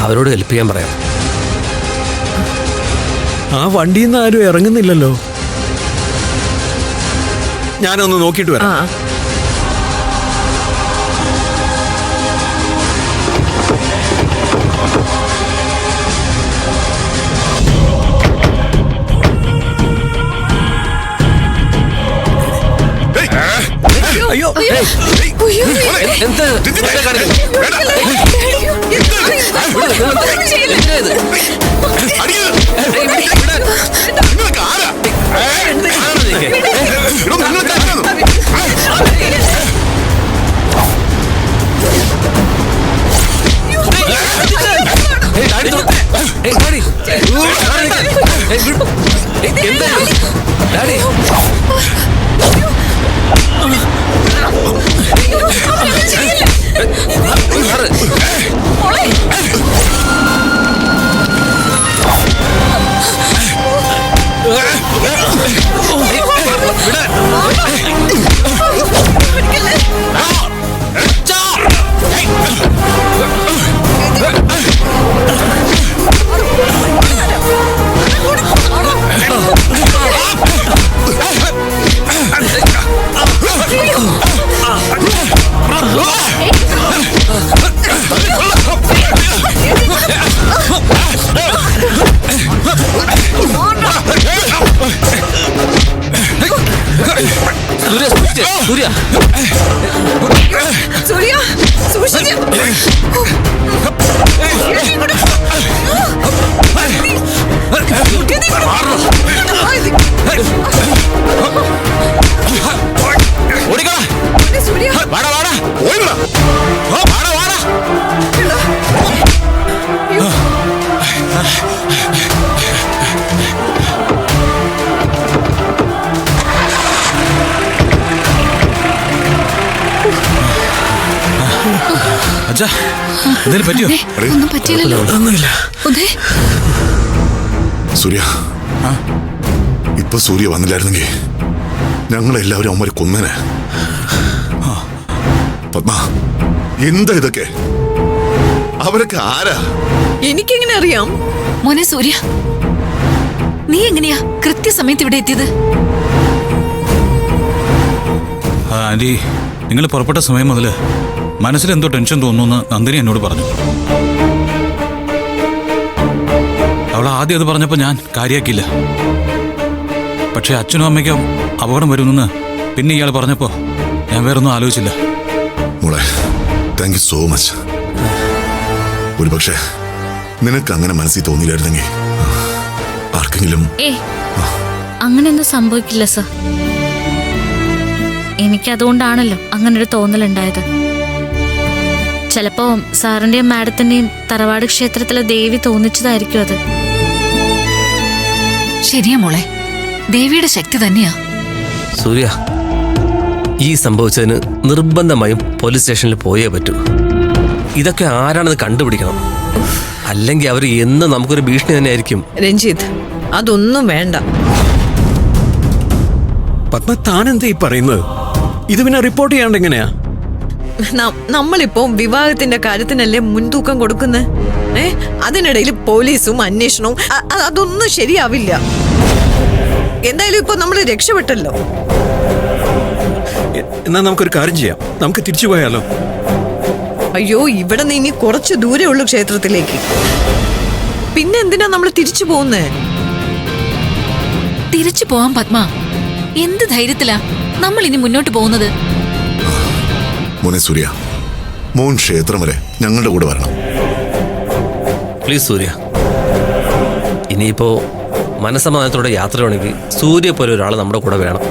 അവരോട് ഹെൽപ്പ് ചെയ്യാൻ പറയാം. ആ വണ്ടിയിൽ നിന്ന് ആരും ഇറങ്ങുന്നില്ലല്ലോ. ഞാനൊന്ന് നോക്കിയിട്ട് വരാം. അയ്യോ സൂര്യ, സൂര്യ, സൂക്ഷിച്ച്. ഒന്നും പറ്റിയില്ലല്ലോ. സൂര്യ, ഇപ്പൊ സൂര്യ വന്നില്ലായിരുന്നെങ്കിൽ ഞങ്ങളെല്ലാവരും അവന്മാരെ കൊന്നേനെ. പത്മ, എന്താ ഇതൊക്കെ? അവരൊക്കെ ആരാ? എനിക്കെങ്ങനെ അറിയാം? മോനെ സൂര്യ, നീ എങ്ങനെയാ കൃത്യസമയത്ത് ഇവിടെ എത്തിയത്? ആന്റി, നിങ്ങൾ പുറപ്പെട്ട സമയം മുതല് മനസ്സിലെന്തോ ടെൻഷൻ തോന്നുന്നു നന്ദിനി എന്നോട് പറഞ്ഞു. അവൾ ആദ്യം അത് പറഞ്ഞപ്പോൾ ഞാൻ കാര്യാക്കില്ല. പക്ഷെ അച്ഛനും അമ്മയ്ക്കും അപകടം വരുമെന്ന് പിന്നെ ഇയാൾ പറഞ്ഞപ്പോ ഞാൻ വേറൊന്നും ആലോചിച്ചില്ല. മോളെ, താങ്ക് യു സോ മച്ച്. ഒരു പക്ഷേ നിനക്ക് അങ്ങനെ മനസ്സിൽ തോന്നിയില്ലായിരുന്നെങ്കിൽ ആർക്കെങ്കിലും. അങ്ങനെയൊന്നും സംഭവിക്കില്ല സർ. എനിക്കതുകൊണ്ടാണല്ലോ അങ്ങനൊരു തോന്നലുണ്ടായത്. ചിലപ്പോ സാറിന്റെയും മാഡത്തിന്റെയും തറവാട് ക്ഷേത്രത്തിലെ ദേവി തോന്നിച്ചതായിരിക്കും അത്. ശരിയാ മോളെ, ദേവിയുടെ ശക്തി തന്നെയാ. സൂര്യ, ഈ സംഭവിച്ചതിന് നിർബന്ധമായും പോലീസ് സ്റ്റേഷനിൽ പോയേ പറ്റൂ. ഇതൊക്കെ ആരാണെന്ന് കണ്ടുപിടിക്കണം. അല്ലെങ്കിൽ അവർ എന്ന് നമുക്കൊരു ഭീഷണി തന്നെ ആയിരിക്കും. രഞ്ജിത്ത്, അതൊന്നും വേണ്ട. പത്മ, താനെന്താ ഈ പറയുന്നത്? ഇത് പിന്നെ റിപ്പോർട്ട് ചെയ്യാണ്ട് എങ്ങനെയാ? നമ്മളിപ്പോ വിവാഹത്തിന്റെ കാര്യത്തിനല്ലേ മുൻതൂക്കം കൊടുക്കുന്നത്. അതിനിടയിൽ പോലീസും അന്വേഷണവും അതൊന്നും ശരിയാവില്ല. എന്തായാലും ഇപ്പൊ നമ്മള് രക്ഷപ്പെട്ടല്ലോ. എന്നാ നമുക്കൊരു കാര്യം ചെയ്യാം, നമുക്ക് തിരിച്ചു പോയാലോ? അയ്യോ, ഇവിടെ നിന്ന് ഇനി കുറച്ച് ദൂരേ ഉള്ളൂ ക്ഷേത്രത്തിലേക്ക്. പിന്നെ എന്തിനാ നമ്മൾ തിരിച്ചു പോകുന്നേ? തിരിച്ചു പോവാൻ പത്മ, എന്ത് ധൈര്യത്തിലാ നമ്മൾ ഇനി മുന്നോട്ട് പോകുന്നത്? മോനെ സൂര്യ, മോൻ ക്ഷേത്രം വരെ ഞങ്ങളുടെ കൂടെ വരണം. പ്ലീസ് സൂര്യ. ഇനിയിപ്പോ മനസ്സമാധാനത്തോടെ യാത്ര വേണമെങ്കിൽ സൂര്യ പോലെ ഒരാൾ നമ്മുടെ കൂടെ വേണം.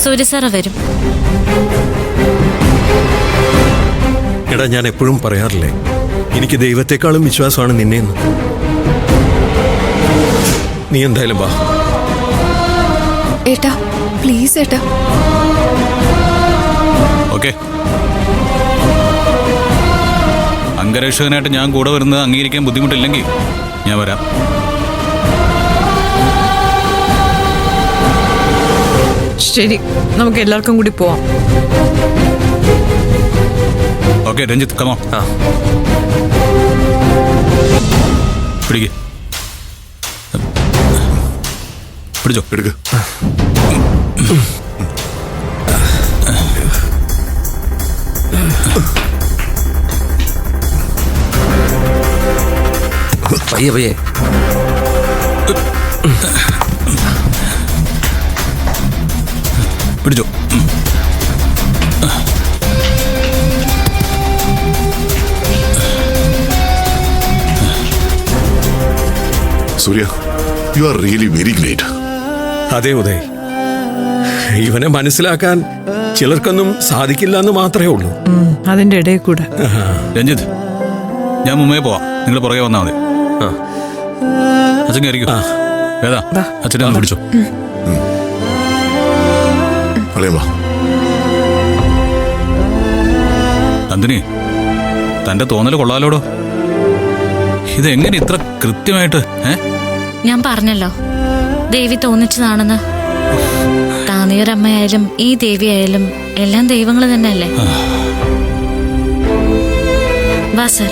സൂര്യ സാറ് വരും. എടാ, ഞാൻ എപ്പോഴും പറയാറില്ലേ, എനിക്ക് ദൈവത്തെക്കാളും വിശ്വാസമാണ് നിന്നെന്ന്. നീ എന്തായാലും വാ. ഏട്ടാ, പ്ലീസ് ഏട്ടാ. ഓക്കെ, അംഗരക്ഷകനായിട്ട് ഞാൻ കൂടെ വരുന്നത് അംഗീകരിക്കാൻ ബുദ്ധിമുട്ടില്ലെങ്കിൽ ഞാൻ വരാം. ശരി, നമുക്ക് എല്ലാവർക്കും കൂടി പോവാം. ഓക്കെ രഞ്ജിത്ത് കമോ ആ പിടിക്ക് പിടിച്ചോ എടുക്ക്. പയ്യെ പയ്യെ. പിടിച്ചോ. Surya, you are really very great. അതെ ഉദയ്, ഇവനെ മനസ്സിലാക്കാൻ ചിലർക്കൊന്നും സാധിക്കില്ല എന്ന് മാത്രമേ ഉള്ളൂ. അതിന്റെ ഇടയിൽ കൂടെ രഞ്ജിത്ത്, ഞാൻ മുമ്പേ പോവാം, നിങ്ങൾ പുറകെ വന്നാൽ മതി. ആ അച്ഛൻ കയറിക്കോ. വേദാ, അച്ഛനെ ഒന്ന് പിടിച്ചോ. അളിയാ വാ. നന്ദിനി, തന്റെ തോന്നല് കൊള്ളാലോടോ. ഇതെങ്ങനെ ഇത്ര കൃത്യമായിട്ട്? ഞാൻ പറഞ്ഞല്ലോ, ദേവി തോന്നിച്ചതാണെന്ന്. താനിയൊരമ്മയായാലും ഈ ദേവിയായാലും എല്ലാം ദൈവങ്ങൾ തന്നെയല്ലേ? വാ സർ.